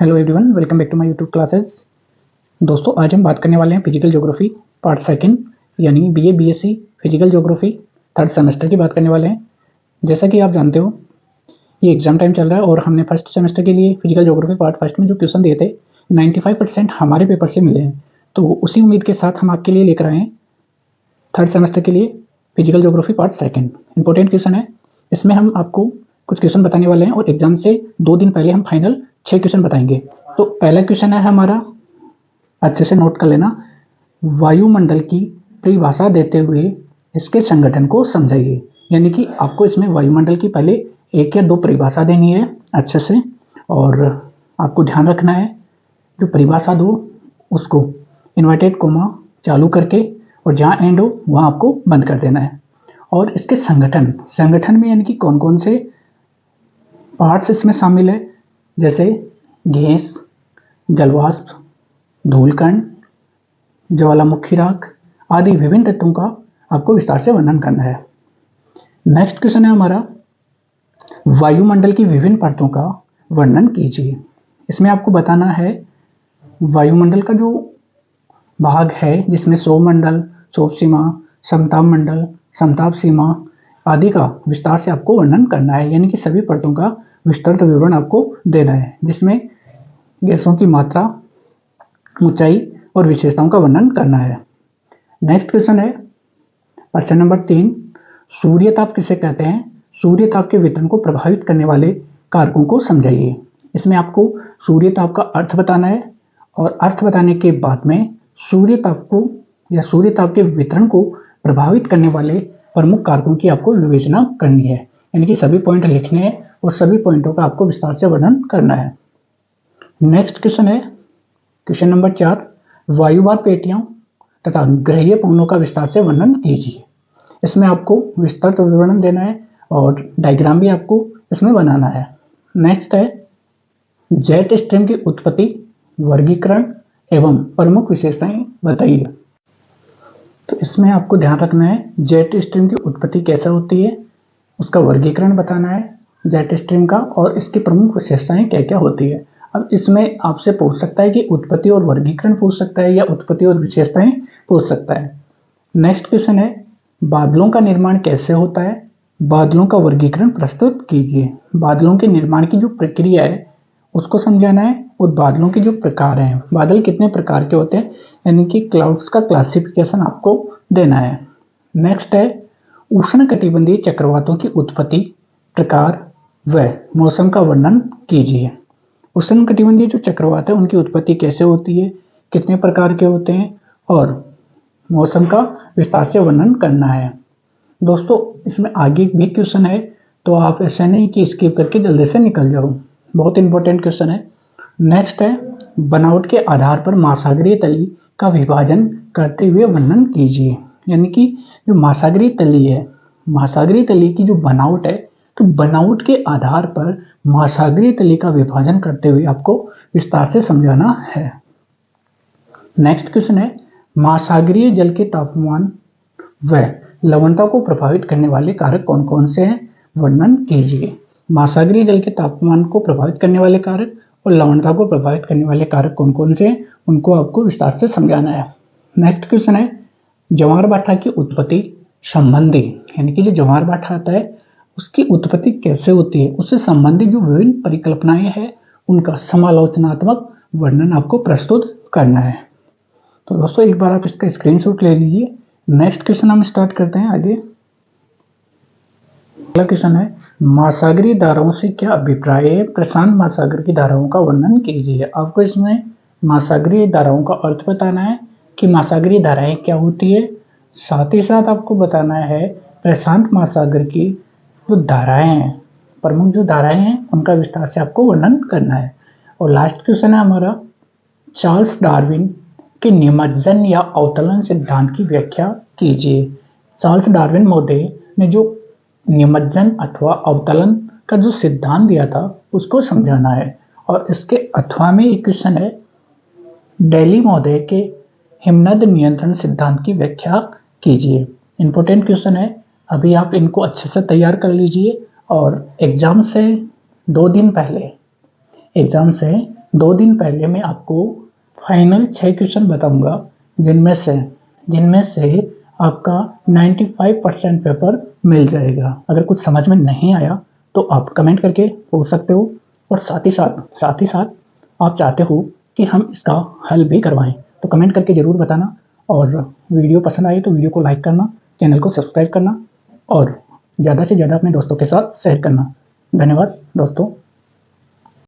Hello everyone, welcome back to my YouTube classes. दोस्तों, आज हम बात करने वाले हैं फिजिकल ज्योग्राफी पार्ट सेकंड यानी BA BSc physical geography third semester की बात करने वाले हैं। जैसा कि आप जानते हो, ये एग्जाम टाइम चल रहा है और हमने फर्स्ट सेमेस्टर के लिए फिजिकल ज्योग्राफी पार्ट फर्स्ट में जो क्वेश्चन दिए थे 95% हमारे पेपर से मिले हैं। तो उसी उम्मीद के साथ हम आपके लिए लेकर आए हैं थर्ड सेमेस्टर के लिए physical geography part second. Important question है, इसमें हम आपको कुछ क्वेश्चन बताने वाले हैं और एग्जाम से 2 दिन पहले हम फाइनल 6 क्वेश्चन बताएंगे। तो पहला क्वेश्चन है हमारा, अच्छे से नोट कर लेना। वायुमंडल की परिभाषा देते हुए इसके संगठन को समझाइए। यानी कि आपको इसमें वायुमंडल की पहले 1 या 2 परिभाषा देनी है अच्छे से, और आपको ध्यान रखना है जो परिभाषा दो उसको इन्वर्टेड कोमा चालू करके और जहाँ एंड हो वहाँ आपको बंद कर देना है। और इसके संगठन में यानी कि कौन कौन से पार्ट्स इसमें शामिल है, जैसे गैस, जलवाष्प, धूलकण, ज्वालामुखी राख आदि विभिन्न तत्वों का आपको विस्तार से वर्णन करना है। नेक्स्ट क्वेश्चन है हमारा, वायुमंडल की विभिन्न परतों का वर्णन कीजिए। इसमें आपको बताना है वायुमंडल का जो भाग है जिसमें सौरमंडल, क्षोभ सीमा, समताप मंडल, समताप सीमा आदि का विस्तार से आपको वर्णन करना है। यानी कि सभी परतों का विस्तृत विवरण आपको देना है, जिसमें गैसों की मात्रा, ऊंचाई और विशेषताओं का वर्णन करना है। नेक्स्ट क्वेश्चन है प्रश्न नंबर 3, सूर्यताप किसे कहते हैं? सूर्यताप के वितरण को प्रभावित करने वाले कारकों को समझाइए। इसमें आपको सूर्यताप का अर्थ बताना है और अर्थ बताने के बाद में सूर्यताप को या सूर्यताप के वितरण को प्रभावित करने वाले प्रमुख कारकों की आपको विवेचना करनी है। यानी कि सभी पॉइंट लिखने हैं और सभी पॉइंटों का आपको विस्तार से वर्णन करना है। नेक्स्ट क्वेश्चन है क्वेश्चन नंबर 4, वायुवार पेटियों तथा ग्रहीय पवनों का विस्तार से वर्णन कीजिए। इसमें आपको विस्तृत विवरण देना है और डायग्राम भी आपको इसमें बनाना है। नेक्स्ट है जेट स्ट्रीम की उत्पत्ति, वर्गीकरण एवं प्रमुख विशेषताएं बताइए। तो इसमें आपको ध्यान रखना है जेट स्ट्रीम की उत्पत्ति कैसे होती है, उसका वर्गीकरण बताना है जेट स्ट्रीम का, और इसकी प्रमुख विशेषताएं क्या क्या होती है। अब इसमें आपसे पूछ सकता है कि उत्पत्ति और वर्गीकरण पूछ सकता है या उत्पत्ति और विशेषताएं पूछ सकता है। नेक्स्ट क्वेश्चन है बादलों का निर्माण कैसे होता है? बादलों का वर्गीकरण प्रस्तुत कीजिए। बादलों के निर्माण की जो प्रक्रिया है उसको समझाना है और बादलों के जो प्रकार हैं, बादल कितने प्रकार के होते हैं, यानी कि क्लाउड्स का क्लासिफिकेशन आपको देना है। नेक्स्ट है उष्णकटिबंधीय चक्रवातों की उत्पत्ति, प्रकार व मौसम का वर्णन कीजिए। उष्णकटिबंधीय जो चक्रवात है उनकी उत्पत्ति कैसे होती है, कितने प्रकार के होते हैं और मौसम का विस्तार से वर्णन करना है। दोस्तों, इसमें आगे भी क्वेश्चन है तो आप ऐसा नहीं कि स्किप करके जल्दी से निकल जाओ, बहुत इंपॉर्टेंट क्वेश्चन है। नेक्स्ट है बनावट के आधार पर महासागरीय तली का विभाजन करते हुए वर्णन कीजिए। यानी कि जो महासागरीय तली है, महासागरीय तली की जो बनावट है, तो बनावट के आधार पर महासागरीय तली का विभाजन करते हुए आपको विस्तार से समझाना है। नेक्स्ट क्वेश्चन है महासागरीय जल के तापमान व लवणता को प्रभावित करने वाले कारक कौन कौन से हैं, वर्णन कीजिए। महासागरीय जल के तापमान को प्रभावित करने वाले कारक और लवणता को प्रभावित करने वाले कारक कौन कौन से हैं, उनको आपको विस्तार से समझाना है। नेक्स्ट क्वेश्चन है ज्वार-भाटा की उत्पत्ति संबंधी, यानी कि जो ज्वार-भाटा आता है उसकी उत्पत्ति कैसे होती है, उससे संबंधित जो विभिन्न परिकल्पनाएं हैं उनका समालोचनात्मक वर्णन आपको प्रस्तुत करना है। तो दोस्तों, एक बार आप इसका स्क्रीनशॉट ले लीजिए। नेक्स्ट क्वेश्चन हम स्टार्ट करते हैं आगे। अगला क्वेश्चन है महासागरीय धाराओं से क्या अभिप्राय है? प्रशांत महासागर की धाराओं का वर्णन कीजिए। आपको इसमें महासागरीय धाराओं का अर्थ बताना है कि महासागरीय धाराएं क्या होती है, साथ ही साथ आपको बताना है प्रशांत महासागर की जो धाराएं हैं, प्रमुख जो धाराएं हैं उनका विस्तार से आपको वर्णन करना है। और लास्ट क्वेश्चन है हमारा चार्ल्स डार्विन के निमज्जन या अवतरण सिद्धांत की व्याख्या कीजिए। चार्ल्स डार्विन महोदय ने जो निमज्जन अथवा अवतरण का जो सिद्धांत दिया था उसको समझाना है। और इसके अथवा में एक क्वेश्चन है डेली महोदय के हिमनद नियंत्रण सिद्धांत की व्याख्या कीजिए। इंपॉर्टेंट क्वेश्चन है, अभी आप इनको अच्छे से तैयार कर लीजिए और एग्जाम से 2 दिन पहले 2 दिन पहले मैं आपको फाइनल 6 क्वेश्चन बताऊंगा जिनमें से आपका 95% पेपर मिल जाएगा। अगर कुछ समझ में नहीं आया तो आप कमेंट करके पूछ सकते हो, और साथ ही साथ आप चाहते हो कि हम इसका हल भी करवाएं तो कमेंट करके ज़रूर बताना। और वीडियो पसंद आए तो वीडियो को लाइक करना, चैनल को सब्सक्राइब करना और ज़्यादा से ज़्यादा अपने दोस्तों के साथ शेयर करना। धन्यवाद दोस्तों।